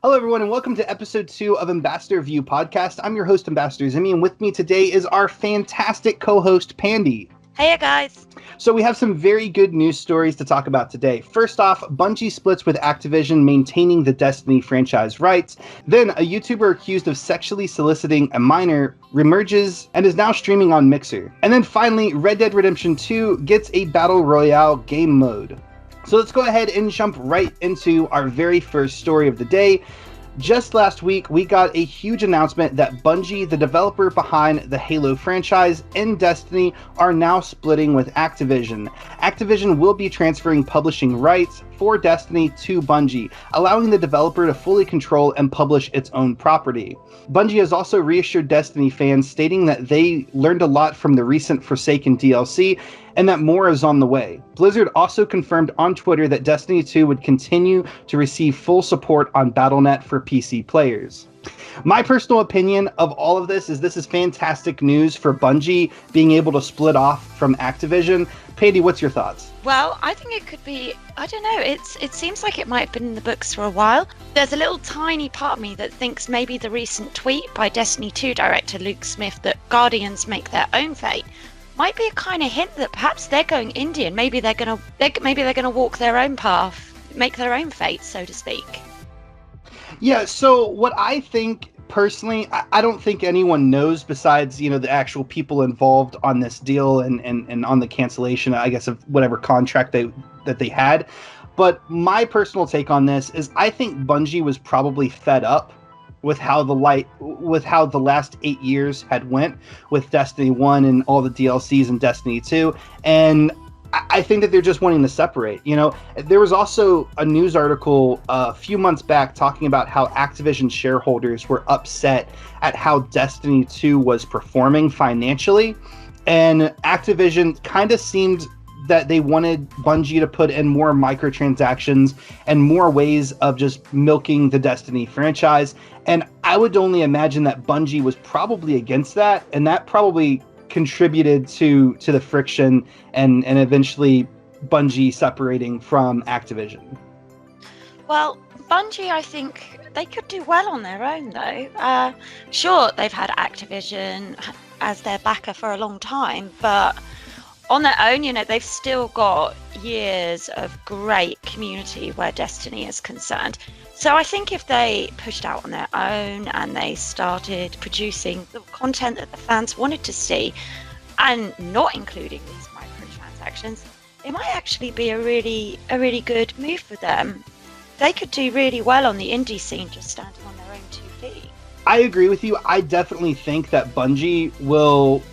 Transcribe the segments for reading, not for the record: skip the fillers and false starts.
Hello, everyone, and welcome to episode 2 of Ambassador View Podcast. I'm your host, Ambassador Zimmy, and with me today is our fantastic co-host, Pandy. Hey, guys. So we have some very good news stories to talk about today. First off, Bungie splits with Activision, maintaining the Destiny franchise rights. Then, a YouTuber accused of sexually soliciting a minor reemerges and is now streaming on Mixer. And then finally, Red Dead Redemption 2 gets a Battle Royale game mode. So let's go ahead and jump right into our very first story of the day. Just last week, we got a huge announcement that Bungie, the developer behind the Halo franchise and Destiny, are now splitting with Activision. Activision will be transferring publishing rights for Destiny to Bungie, allowing the developer to fully control and publish its own property. Bungie has also reassured Destiny fans, stating that they learned a lot from the recent Forsaken DLC and that more is on the way. Blizzard also confirmed on Twitter that Destiny 2 would continue to receive full support on Battle.net for PC players. My personal opinion of all of this is fantastic news for Bungie being able to split off from Activision. Pandy, what's your thoughts? Well, I think it could be, I don't know, it seems like it might have been in the books for a while. There's a little tiny part of me that thinks maybe the recent tweet by Destiny 2 director Luke Smith that Guardians make their own fate might be a kind of hint that perhaps they're going Indian. Maybe they're gonna walk their own path, make their own fate, so to speak. Yeah, so what I think personally, I don't think anyone knows besides, the actual people involved on this deal and on the cancellation, I guess, of whatever contract that they had. But my personal take on this is I think Bungie was probably fed up with how the last 8 years had went with Destiny 1 and all the DLCs and Destiny 2. And I think that they're just wanting to separate. There was also a news article a few months back talking about how Activision shareholders were upset at how Destiny 2 was performing financially. And Activision kind of seemed that they wanted Bungie to put in more microtransactions and more ways of just milking the Destiny franchise. And I would only imagine that Bungie was probably against that, and that probably contributed to the friction and eventually Bungie separating from Activision. Well, Bungie, I think they could do well on their own, though. Sure, they've had Activision as their backer for a long time, but on their own, they've still got years of great community where Destiny is concerned. So I think if they pushed out on their own and they started producing the content that the fans wanted to see and not including these microtransactions, it might actually be a really good move for them. They could do really well on the indie scene just standing on their own 2 feet. I agree with you. I definitely think that Bungie will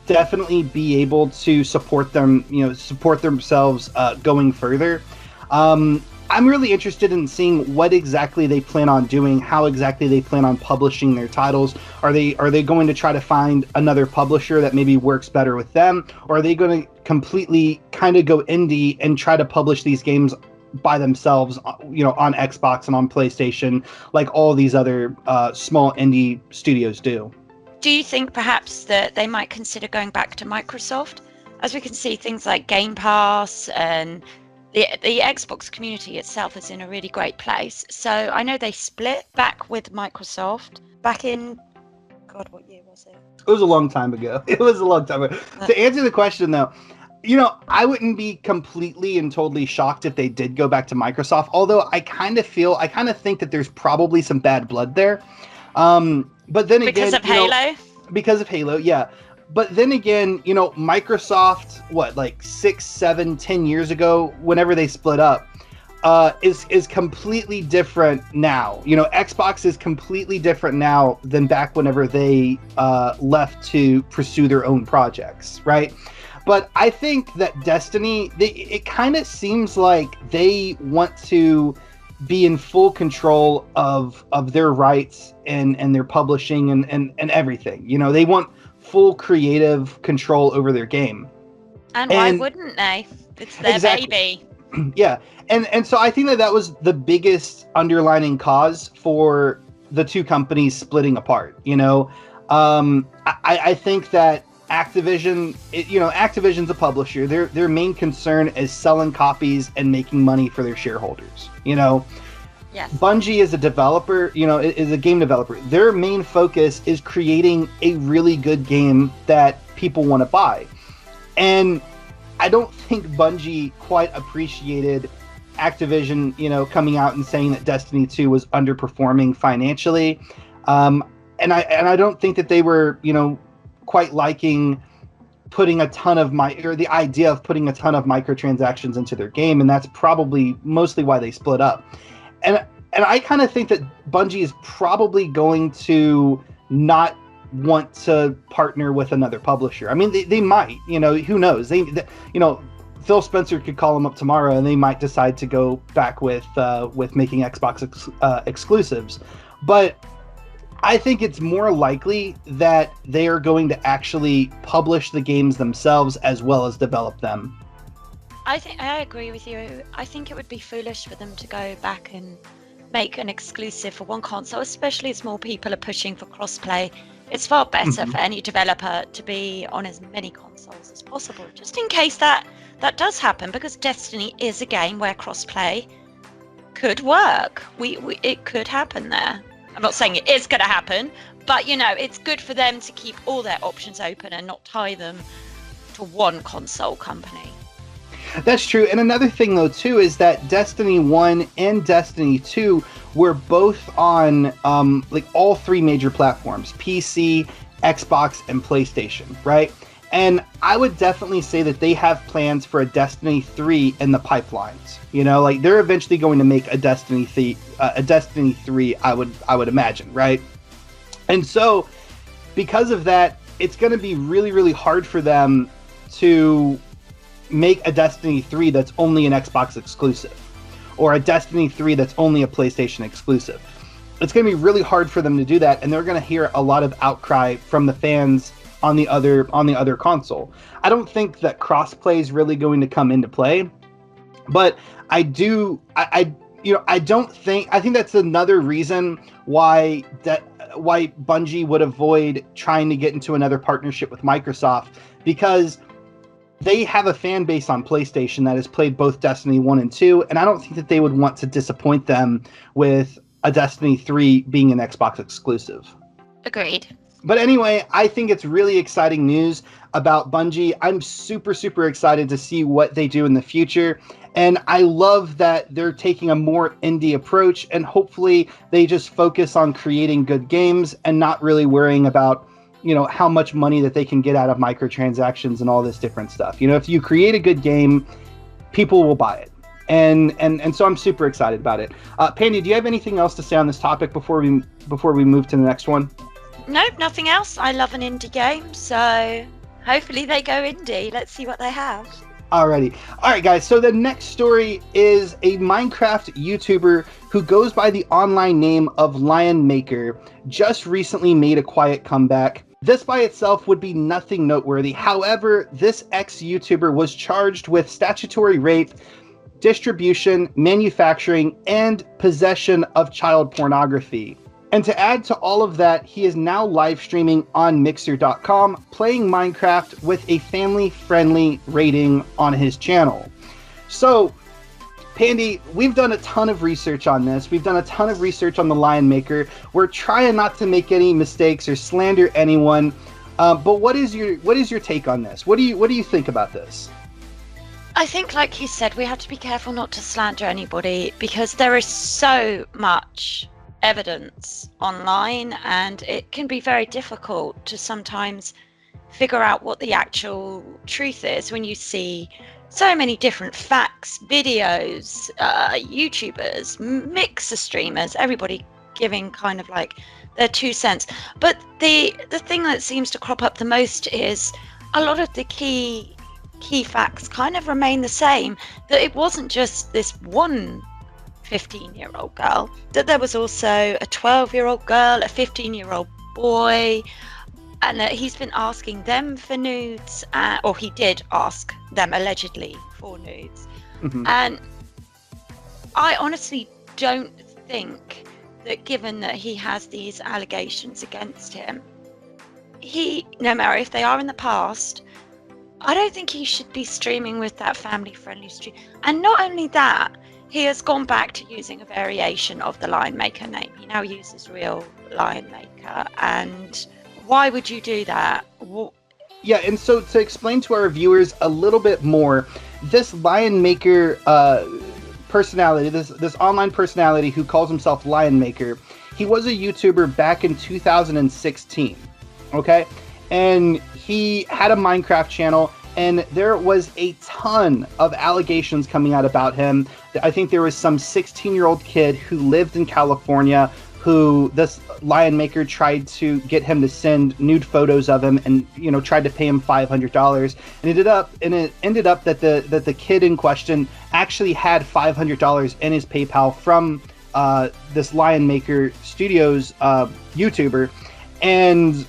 definitely be able to support themselves going further. I'm really interested in seeing what exactly they plan on doing, how exactly they plan on publishing their titles. Are they going to try to find another publisher that maybe works better with them? Or are they going to completely kind of go indie and try to publish these games by themselves, on Xbox and on PlayStation, like all these other small indie studios do? Do you think perhaps that they might consider going back to Microsoft? As we can see, things like Game Pass and the Xbox community itself is in a really great place. So I know they split back with Microsoft back in, God, what year was it? It was a long time ago. To answer the question, though, I wouldn't be completely and totally shocked if they did go back to Microsoft, although I kind of think that there's probably some bad blood there. But then again, because of Halo, yeah. But then again, Microsoft, like 6, 7, 10 years ago, whenever they split up, is completely different now. Xbox is completely different now than back whenever they left to pursue their own projects, right? But I think that Destiny, it kind of seems like they want to be in full control of their rights and their publishing and everything. They want full creative control over their game. And why wouldn't they? It's their baby. Yeah. And so I think that was the biggest underlining cause for the two companies splitting apart. I think that Activision, Activision's a publisher. Their main concern is selling copies and making money for their shareholders. Yes. Bungie is a developer, is a game developer. Their main focus is creating a really good game that people want to buy. And I don't think Bungie quite appreciated Activision, coming out and saying that Destiny 2 was underperforming financially. And I don't think that they were, quite liking putting a ton of the idea of putting a ton of microtransactions into their game, and that's probably mostly why they split up. And I kind of think that Bungie is probably going to not want to partner with another publisher. I mean, they might, who knows? Phil Spencer could call them up tomorrow, and they might decide to go back with making Xbox exclusives. But I think it's more likely that they are going to actually publish the games themselves as well as develop them. I agree with you. I think it would be foolish for them to go back and make an exclusive for one console, especially as more people are pushing for crossplay. It's far better for any developer to be on as many consoles as possible, just in case that does happen, because Destiny is a game where crossplay could work. It could happen there. I'm not saying it is going to happen, but it's good for them to keep all their options open and not tie them to one console company. That's true. And another thing, though, too, is that Destiny 1 and Destiny 2 were both on all three major platforms: PC, Xbox, and PlayStation, right? And I would definitely say that they have plans for a Destiny 3 in the pipelines. They're eventually going to make a Destiny 3, I would imagine, right? And so because of that, it's going to be really, really hard for them to make a Destiny 3 that's only an Xbox exclusive, or a Destiny 3 that's only a PlayStation exclusive. It's going to be really hard for them to do that, and they're going to hear a lot of outcry from the fans on the other console. I don't think that crossplay is really going to come into play, but I think that's another reason why Bungie would avoid trying to get into another partnership with Microsoft, because they have a fan base on PlayStation that has played both Destiny 1 and 2, and I don't think that they would want to disappoint them with a Destiny 3 being an Xbox exclusive. Agreed. But anyway, I think it's really exciting news about Bungie. I'm super, super excited to see what they do in the future. And I love that they're taking a more indie approach, and hopefully they just focus on creating good games and not really worrying about, how much money that they can get out of microtransactions and all this different stuff. If you create a good game, people will buy it. And so I'm super excited about it. Pandy, do you have anything else to say on this topic before we move to the next one? Nope, nothing else. I love an indie game, so hopefully they go indie. Let's see what they have. Alrighty. Alright, guys, so the next story is a Minecraft YouTuber who goes by the online name of Lion Maker just recently made a quiet comeback. This by itself would be nothing noteworthy. However, this ex-YouTuber was charged with statutory rape, distribution, manufacturing, and possession of child pornography. And to add to all of that, he is now live streaming on Mixer.com, playing Minecraft with a family-friendly rating on his channel. So, Pandy, we've done a ton of research on this. We've done a ton of research on the Lion Maker. We're trying not to make any mistakes or slander anyone. But what is your take on this? What do you think about this? I think, like you said, we have to be careful not to slander anybody, because there is so much evidence online, and it can be very difficult to sometimes figure out what the actual truth is when you see so many different facts, videos, YouTubers, Mixer streamers, everybody giving kind of like their 2 cents. But the thing that seems to crop up the most is a lot of the key facts kind of remain the same, that it wasn't just this one 15-year-old girl, that there was also a 12-year-old girl, a 15-year-old boy, and that he's been asking them for nudes, or he did ask them allegedly for nudes. Mm-hmm. And I honestly don't think that, given that he has these allegations against him, no matter if they are in the past, I don't think he should be streaming with that family-friendly stream. And not only that, he has gone back to using a variation of the Lion Maker name. He now uses real Lion Maker. And why would you do that? Yeah, and so to explain to our viewers a little bit more, this Lion Maker personality, this online personality who calls himself Lion Maker, he was a YouTuber back in 2016, okay? And he had a Minecraft channel, and there was a ton of allegations coming out about him. I think there was some 16-year-old kid who lived in California who this Lion Maker tried to get him to send nude photos of him, and tried to pay him $500. And it ended up that the kid in question actually had $500 in his PayPal from this Lion Maker Studios YouTuber, and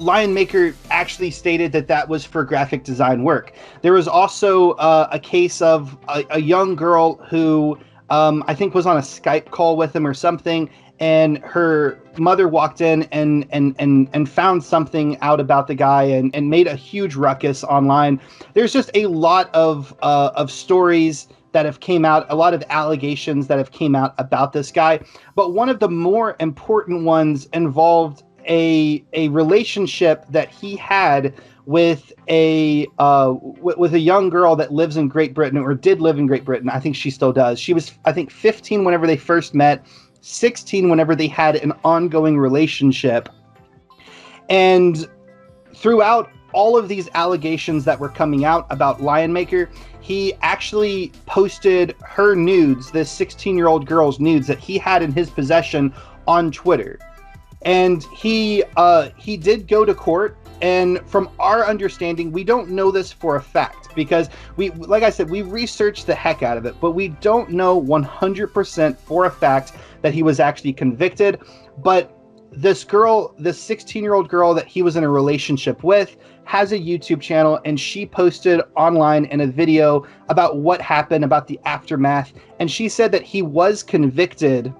Lion Maker actually stated that was for graphic design work. There was also a case of a young girl who I think was on a Skype call with him or something, and her mother walked in and found something out about the guy and made a huge ruckus online. There's just a lot of stories that have came out, a lot of allegations that have came out about this guy. But one of the more important ones involved a relationship that he had with a young girl that lives in Great Britain, or did live in Great Britain. I think she still does. She was, I think, 15 whenever they first met, 16 whenever they had an ongoing relationship. And throughout all of these allegations that were coming out about Lion Maker, he actually posted her nudes, this 16-year-old girl's nudes that he had in his possession, on Twitter. And he did go to court. And from our understanding, we don't know this for a fact, because like I said, we researched the heck out of it, but we don't know 100% for a fact that he was actually convicted. But this girl, this 16-year-old girl that he was in a relationship with, has a YouTube channel, and she posted online in a video about what happened, about the aftermath. And she said that he was convicted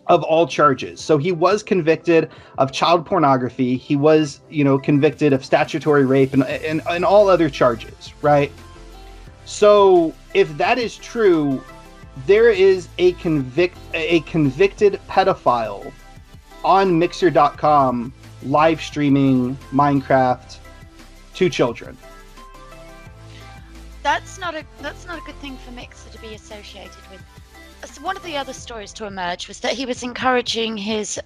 of all charges. So he was convicted of child pornography. He was, convicted of statutory rape and all other charges, right? So if that is true, there is a convicted pedophile on Mixer.com live streaming Minecraft to children. That's not a good thing for Mixer to be associated with. So one of the other stories to emerge was that he was encouraging his,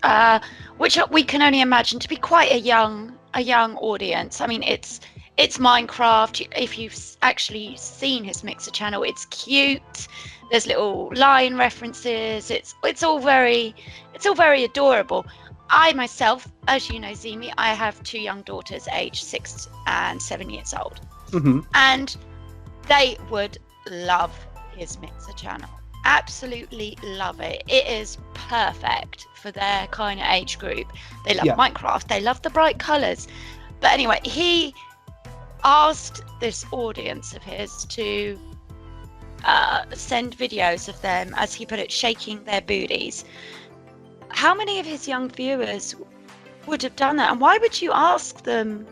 which we can only imagine to be quite a young audience. I mean, it's Minecraft. If you've actually seen his Mixer channel, it's cute. There's little line references. It's all very adorable. I myself, as you know, Zimi, I have two young daughters, aged 6 and 7 years old, and they would love his Mixer channel. Absolutely love it. It is perfect for their kind of age group. They love Minecraft. They love the bright colors. But anyway, he asked this audience of his to send videos of them, as he put it, shaking their booties. How many of his young viewers would have done that? And why would you ask them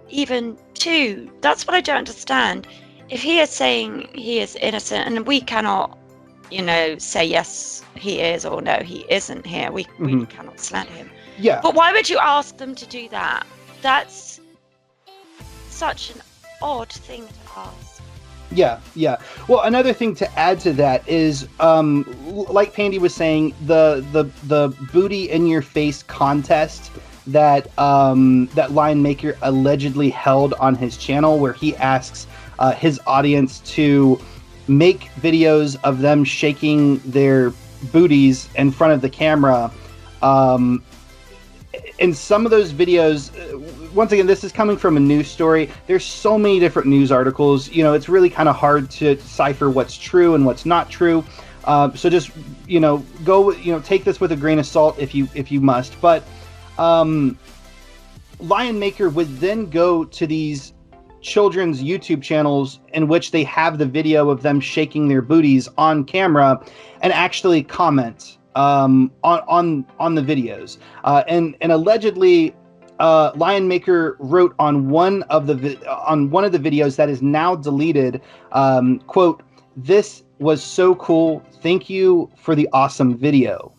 even to? That's what I don't understand. If he is saying he is innocent, and we cannot, say yes, he is, or no, he isn't here. We cannot slander him. Yeah. But why would you ask them to do that? That's such an odd thing to ask. Yeah. Well, another thing to add to that is, like Pandy was saying, the booty in your face contest that Lion Maker allegedly held on his channel, where he asks his audience to make videos of them shaking their booties in front of the camera. In some of those videos, once again, this is coming from a news story. There's so many different news articles. It's really kind of hard to decipher what's true and what's not true. So just, go, take this with a grain of salt if you must. But Lion Maker would then go to these children's YouTube channels in which they have the video of them shaking their booties on camera and actually comment on the videos. And allegedly, Lion Maker wrote on one of the videos that is now deleted, quote, "This was so cool. Thank you for the awesome video.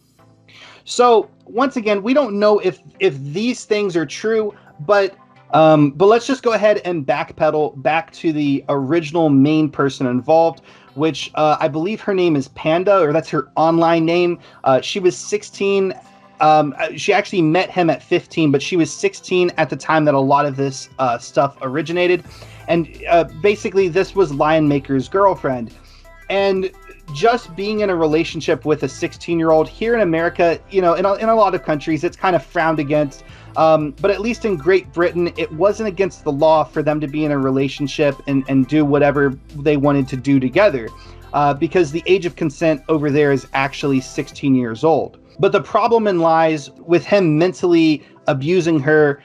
So once again, we don't know if these things are true, but let's just go ahead and backpedal back to the original main person involved, which I believe her name is Panda, or that's her online name. She was 16. She actually met him at 15, but she was 16 at the time that a lot of this stuff originated. And basically, this was Lion Maker's girlfriend. And just being in a relationship with a 16-year-old here in America, in a lot of countries, it's kind of frowned against. But at least in Great Britain, it wasn't against the law for them to be in a relationship and do whatever they wanted to do together, because the age of consent over there is actually 16 years old. But the problem lies with him mentally abusing her,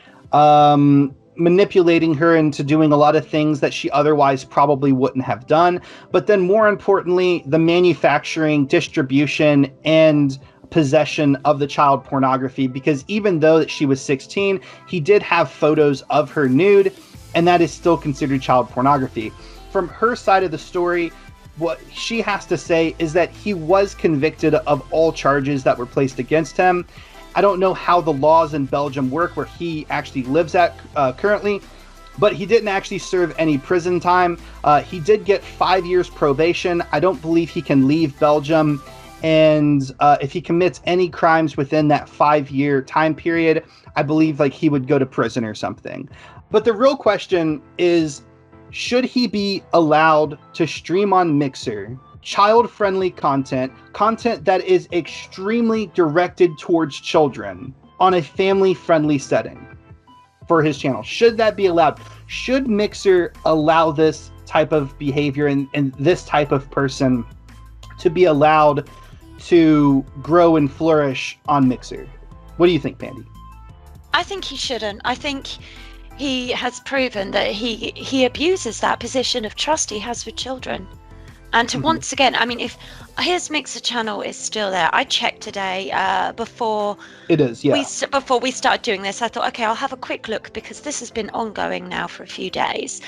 manipulating her into doing a lot of things that she otherwise probably wouldn't have done. But then more importantly, the manufacturing, distribution, and possession of the child pornography, because even though that she was 16, he did have photos of her nude, and that is still considered child pornography. From her side of the story, what she has to say is that he was convicted of all charges that were placed against him. I don't know how the laws in Belgium work where he actually lives at currently, but he didn't actually serve any prison time. He did get 5 years probation. I don't believe he can leave Belgium. And if he commits any crimes within that 5-year time period, I believe he would go to prison or something. But the real question is, should he be allowed to stream on Mixer child-friendly content that is extremely directed towards children on a family-friendly setting for his channel? Should that be allowed? Should Mixer allow this type of behavior and this type of person to be allowed to grow and flourish on Mixer? What do you think, Pandy? I think he shouldn't. I think he has proven that he abuses that position of trust he has with children. And to once again, I mean, if his Mixer channel is still there, I checked today before it is, yeah. Before we started doing this, I thought, okay, I'll have a quick look because this has been ongoing now for a few days.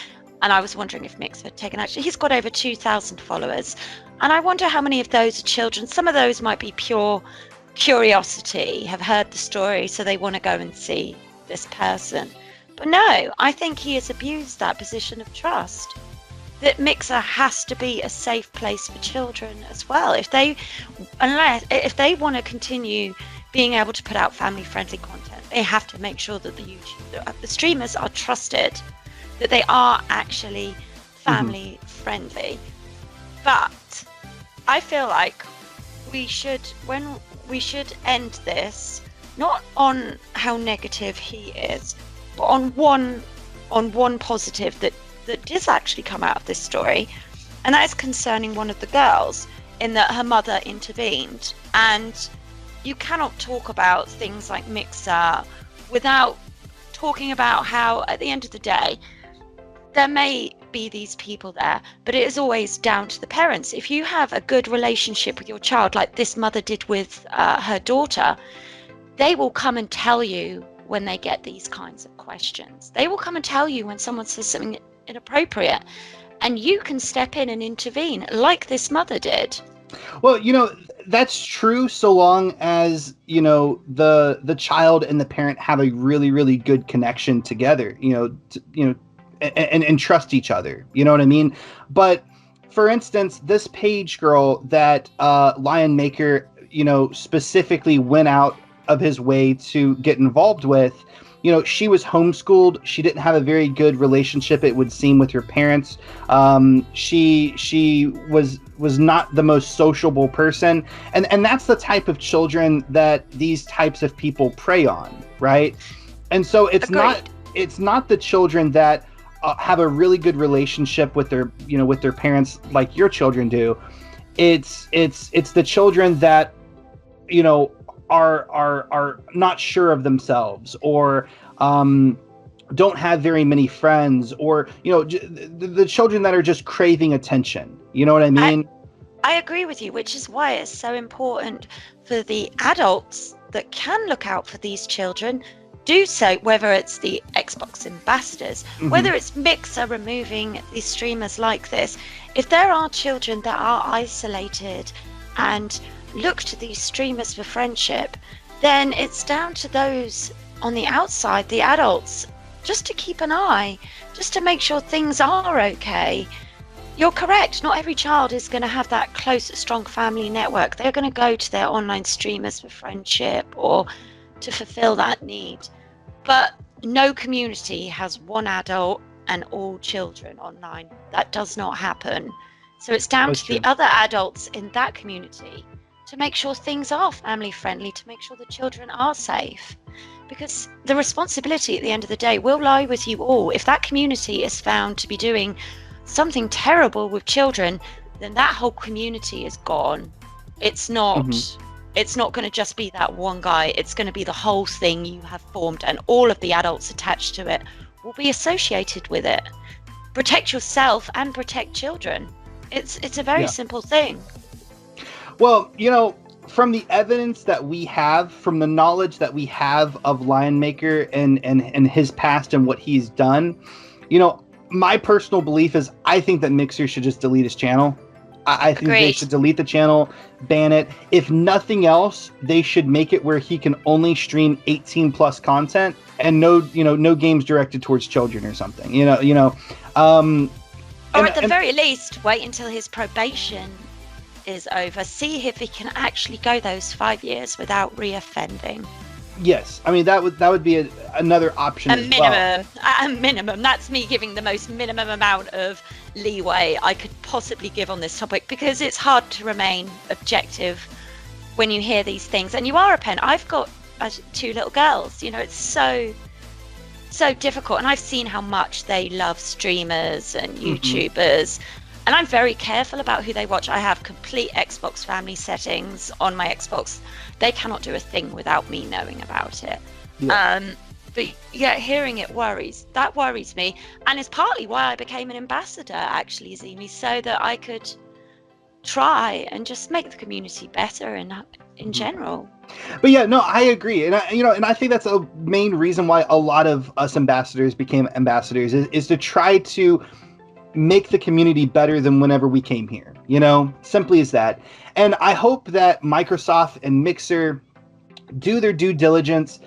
And I was wondering if Mixer had taken action. He's got over 2,000 followers. And I wonder how many of those are children. Some of those might be pure curiosity, have heard the story, so they want to go and see this person. But no, I think he has abused that position of trust. That Mixer has to be a safe place for children as well. If they want to continue being able to put out family-friendly content, they have to make sure that the streamers are trusted, that they are actually family-friendly. But I feel like we should end this not on how negative he is, but on one positive that does actually come out of this story, and that is concerning one of the girls, in that her mother intervened. And you cannot talk about things like Mixer without talking about how, at the end of the day, there may be these people there, but it is always down to the parents. If you have a good relationship with your child, like this mother did with her daughter, they will come and tell you when they get these kinds of questions. They will come and tell you when someone says something inappropriate, and you can step in and intervene like this mother did. Well, that's true so long as the child and the parent have a really, really good connection together, and trust each other, you know what I mean? But for instance, this page girl that Lion Maker specifically went out of his way to get involved with, she was homeschooled. She didn't have a very good relationship, it would seem, with her parents. She was not the most sociable person. And that's the type of children that these types of people prey on, right? And so it's not the children that have a really good relationship with their parents like your children do. It's the children that are not sure of themselves, or don't have very many friends, or the children that are just craving attention. You know what I mean? I agree with you, which is why it's so important for the adults that can look out for these children do so, whether it's the Xbox ambassadors, whether it's Mixer removing these streamers like this, if there are children that are isolated and look to these streamers for friendship, then it's down to those on the outside, the adults, just to keep an eye, just to make sure things are okay. You're correct. Not every child is going to have that close, strong family network. They're going to go to their online streamers for friendship or to fulfill that need. But no community has one adult and all children online. That does not happen. So it's down to the other adults in that community to make sure things are family friendly, to make sure the children are safe. Because the responsibility at the end of the day will lie with you all. If that community is found to be doing something terrible with children, then that whole community is gone. It's not going to just be that one guy. It's going to be the whole thing you have formed, and all of the adults attached to it will be associated with it. Protect yourself and protect children. It's a very simple thing. Well, from the evidence that we have, from the knowledge that we have of Lionmaker and his past and what he's done, my personal belief is I think that Mixer should just delete his channel. I think they should delete the channel, ban it. If nothing else, they should make it where he can only stream 18 plus content and no games directed towards children or something. Or at the very least, wait until his probation is over. See if he can actually go those 5 years without reoffending. Yes, I mean that would be another option. A minimum. That's me giving the most minimum amount of leeway I could possibly give on this topic, because it's hard to remain objective when you hear these things. And you are a parent. I've got 2 little girls. It's so difficult, and I've seen how much they love streamers and YouTubers. And I'm very careful about who they watch. I have complete Xbox family settings on my Xbox. They cannot do a thing without me knowing about it. Yeah. But hearing it that worries me. And it's partly why I became an ambassador, actually, Zimi, so that I could try and just make the community better in general. But I agree. And I think that's a main reason why a lot of us ambassadors became ambassadors is to try to make the community better than whenever we came here, simply as that. And I hope that Microsoft and Mixer do their due diligence,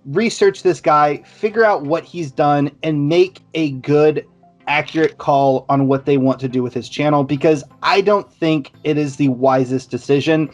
research this guy, figure out what he's done, and make a good, accurate call on what they want to do with his channel, because I don't think it is the wisest decision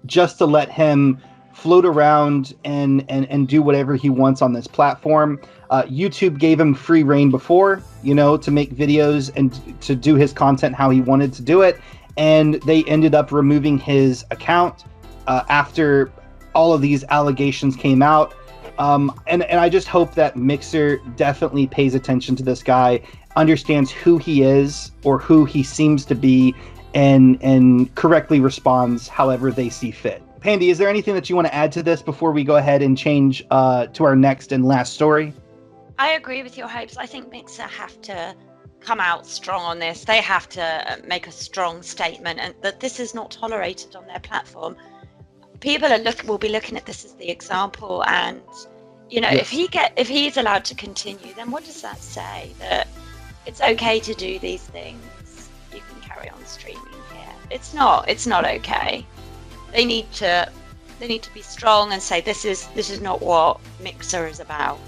just to let him float around and do whatever he wants on this platform. YouTube gave him free reign before, to make videos and to do his content how he wanted to do it. And they ended up removing his account after all of these allegations came out. And I just hope that Mixer definitely pays attention to this guy, understands who he is or who he seems to be, and correctly responds however they see fit. Pandy, is there anything that you want to add to this before we go ahead and change to our next and last story? I agree with your hopes. I think Mixer have to come out strong on this. They have to make a strong statement, and that this is not tolerated on their platform. People will be looking at this as the example, and if he's allowed to continue, then what does that say? That it's okay to do these things. You can carry on streaming here. It's not okay. They need to be strong and say this is not what Mixer is about.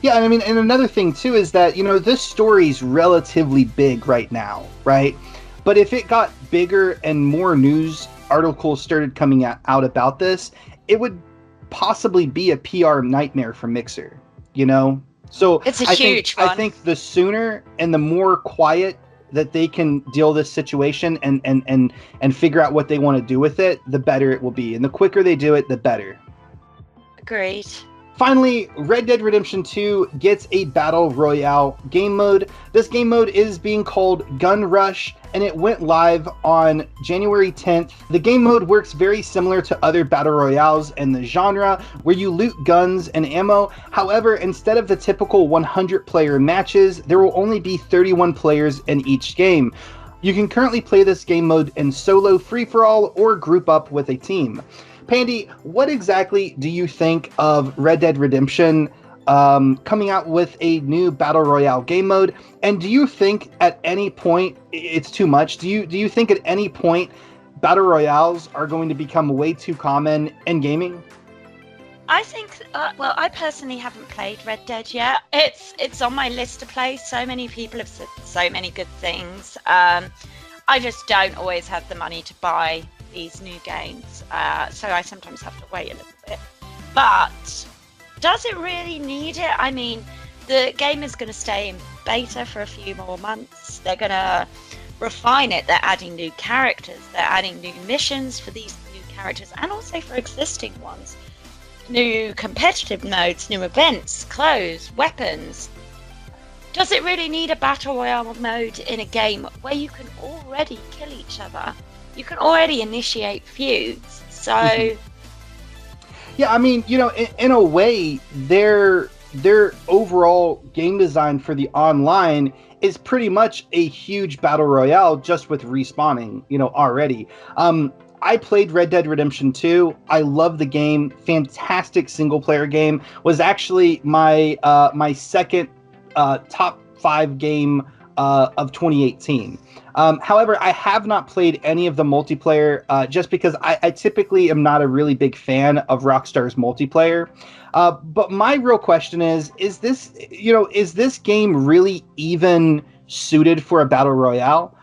Yeah, and I mean, and another thing too is that this story's relatively big right now, right? But if it got bigger and more news articles started coming out about this, it would possibly be a PR nightmare for Mixer. So it's a huge one. I think the sooner and the more quiet that they can deal this situation and figure out what they want to do with it, the better it will be. And the quicker they do it, the better. Agreed. Finally, Red Dead Redemption 2 gets a Battle Royale game mode. This game mode is being called Gun Rush, and it went live on January 10th. The game mode works very similar to other Battle Royales in the genre, where you loot guns and ammo. However, instead of the typical 100-player matches, there will only be 31 players in each game. You can currently play this game mode in solo, free-for-all, or group up with a team. Pandy, what exactly do you think of Red Dead Redemption coming out with a new battle royale game mode. And do you think at any point it's too much? Do you think at any point battle royales are going to become way too common in gaming? I think, well, I personally haven't played Red Dead yet. It's on my list to play. So many people have said so many good things. I just don't always have the money to buy these new games, so I sometimes have to wait a little bit. But does it really need it? I mean, the game is going to stay in beta for a few more months. They're going to refine it. They're adding new characters. They're adding new missions for these new characters and also for existing ones. New competitive modes, new events, clothes, weapons. Does it really need a battle royale mode in a game where you can already kill each other? You can already initiate feuds. So yeah, I mean, you know, in a way, their overall game design for the online is pretty much a huge battle royale just with respawning, you know, already. I played Red Dead Redemption 2. I love the game. Fantastic single player game. Was actually my my second top 5 game of 2018. However, I have not played any of the multiplayer just because I typically am not a really big fan of Rockstar's multiplayer. But my real question is this game really even suited for a battle royale?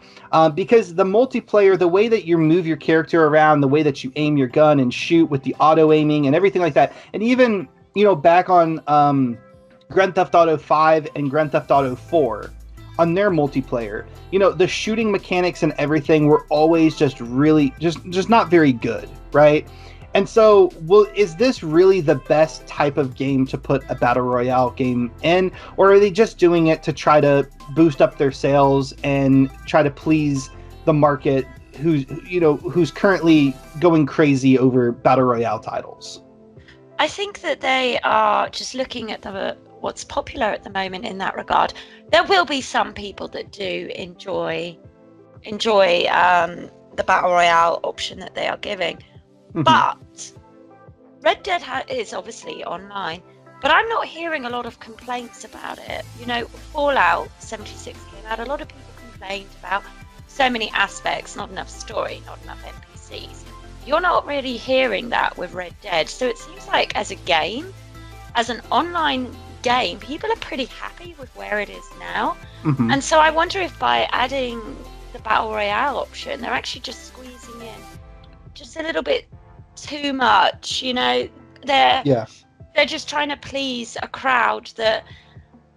Because the multiplayer, the way that you move your character around, the way that you aim your gun and shoot with the auto aiming and everything like that, and even, you know, back on Grand Theft Auto 5 and Grand Theft Auto 4, on their multiplayer, you know, the shooting mechanics and everything were always just really just not very good, right? And so, is this really the best type of game to put a battle royale game in, or are they just doing it to try to boost up their sales and try to please the market who's currently going crazy over battle royale titles? I think that they are just looking at what's popular at the moment in that regard. There will be some people that do enjoy the battle royale option that they are giving. Mm-hmm. But Red Dead is obviously online, but I'm not hearing a lot of complaints about it. You know, Fallout 76 came out. A lot of people complained about so many aspects, not enough story, not enough NPCs. You're not really hearing that with Red Dead. So it seems like as a game, as an online game, people are pretty happy with where it is now. Mm-hmm. And so I wonder if by adding the battle royale option, they're actually just squeezing in just a little bit too much. You know, they're just trying to please a crowd that,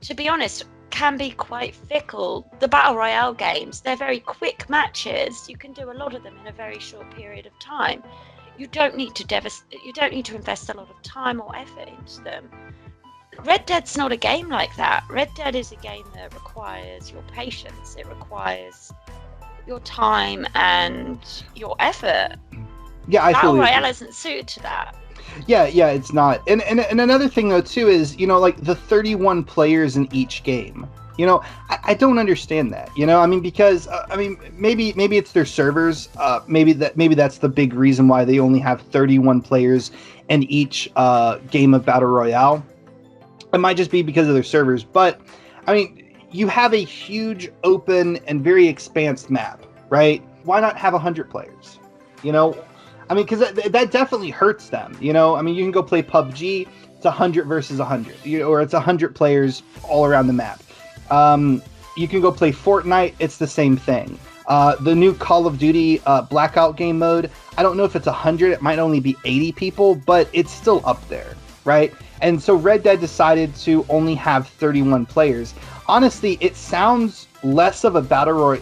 to be honest, can be quite fickle. The battle royale games, they're very quick matches. You can do a lot of them in a very short period of time. You don't need to invest a lot of time or effort into them. Red Dead's not a game like that. Red Dead is a game that requires your patience. It requires your time and your effort. Yeah, I Battle fully Royale agree. Isn't suited to that. Yeah, it's not. And another thing though too is, you know, like the 31 players in each game. You know, I don't understand that. You know, I mean, because maybe it's their servers. Maybe that's the big reason why they only have 31 players in each game of Battle Royale. It might just be because of their servers, but I mean, you have a huge open and very expansive map, right? Why not have 100 players? You know, I mean, because that definitely hurts them. You know, I mean, you can go play PUBG. It's 100 versus 100, or it's 100 players all around the map. You can go play Fortnite. It's the same thing. The new Call of Duty Blackout game mode, I don't know if it's 100. It might only be 80 people, but it's still up there, right? And so Red Dead decided to only have 31 players. Honestly, it sounds less of a battle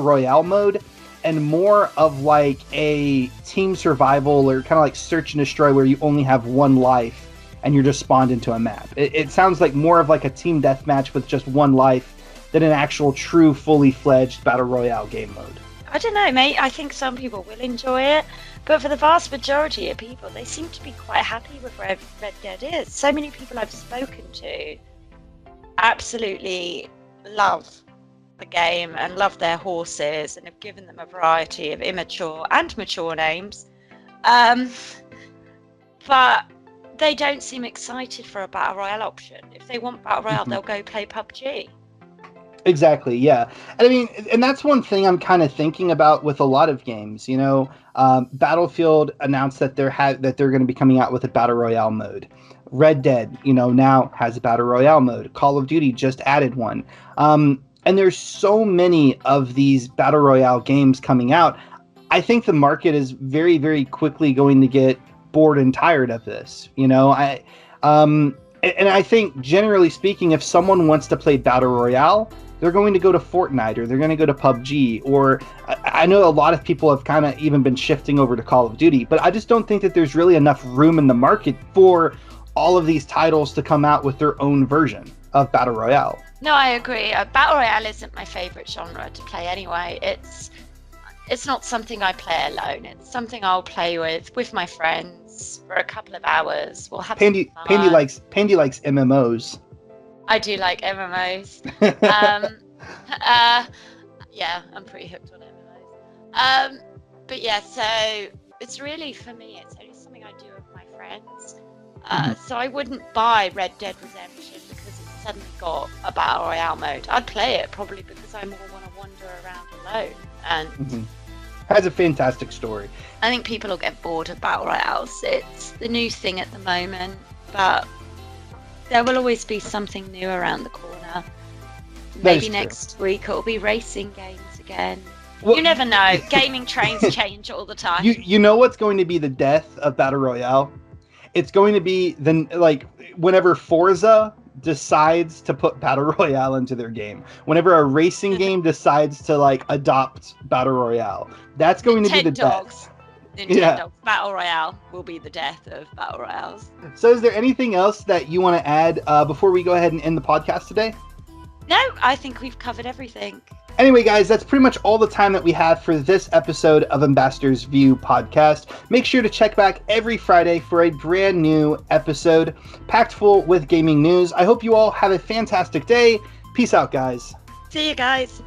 royale mode and more of like a team survival or kind of like search and destroy where you only have one life and you're just spawned into a map. It sounds like more of like a team deathmatch with just one life than an actual true fully fledged battle royale game mode. I don't know, mate. I think some people will enjoy it, but for the vast majority of people, they seem to be quite happy with where Red Dead is. So many people I've spoken to absolutely love the game and love their horses and have given them a variety of immature and mature names. But they don't seem excited for a battle royale option. If they want battle royale, they'll go play PUBG. Exactly, yeah. And I mean, and that's one thing I'm kind of thinking about with a lot of games. You know, Battlefield announced that they're going to be coming out with a battle royale mode. Red Dead, you know, now has a battle royale mode. Call of Duty just added one. And there's so many of these battle royale games coming out. I think the market is very, very quickly going to get bored and tired of this. You know, and I think generally speaking, if someone wants to play battle royale, they're going to go to Fortnite or they're going to go to PUBG, or I know a lot of people have kind of even been shifting over to Call of Duty, but I just don't think that there's really enough room in the market for all of these titles to come out with their own version of battle royale. No, I agree. Battle royale isn't my favorite genre to play anyway. It's not something I play alone. It's something I'll play with my friends for a couple of hours. We'll have Pandy likes MMOs. I do like MMOs. Yeah, I'm pretty hooked on MMOs. But yeah, so it's really, for me, it's only something I do with my friends. So I wouldn't buy Red Dead Redemption because it's suddenly got a battle royale mode. I'd play it probably because I more want to wander around alone. And has a fantastic story. I think people will get bored of battle royales. It's the new thing at the moment, but there will always be something new around the corner. Maybe next week it'll be racing games again. Well, you never know. Gaming trends change all the time. You know what's going to be the death of battle royale? It's going to be whenever Forza decides to put battle royale into their game. Whenever a racing game decides to adopt battle royale, that's going to be the death. Nintendo battle royale will be the death of battle royales. So is there anything else that you want to add before we go ahead and end the podcast today? No, I think we've covered everything. Anyway, guys, that's pretty much all the time that we have for this episode of Ambassador's View podcast. Make sure to check back every Friday for a brand new episode packed full with gaming news. I hope you all have a fantastic day. Peace out, guys. See you guys.